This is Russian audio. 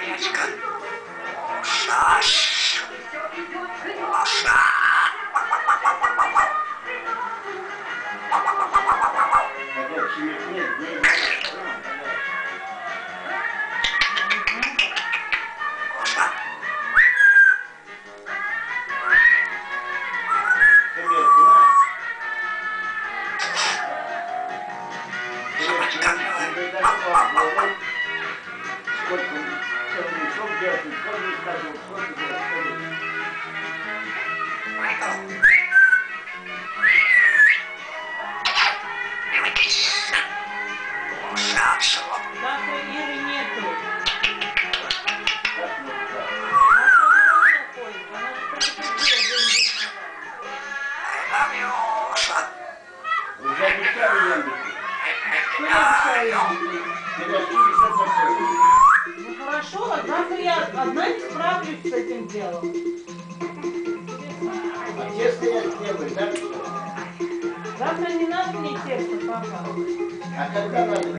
Горячка. Саш. Маша. Завтра Иры нету. Ну хорошо, а завтра я одна не справлюсь с этим делом. А тесто я сделаю, да? Завтра не надо мне тесто, папа. А когда надо?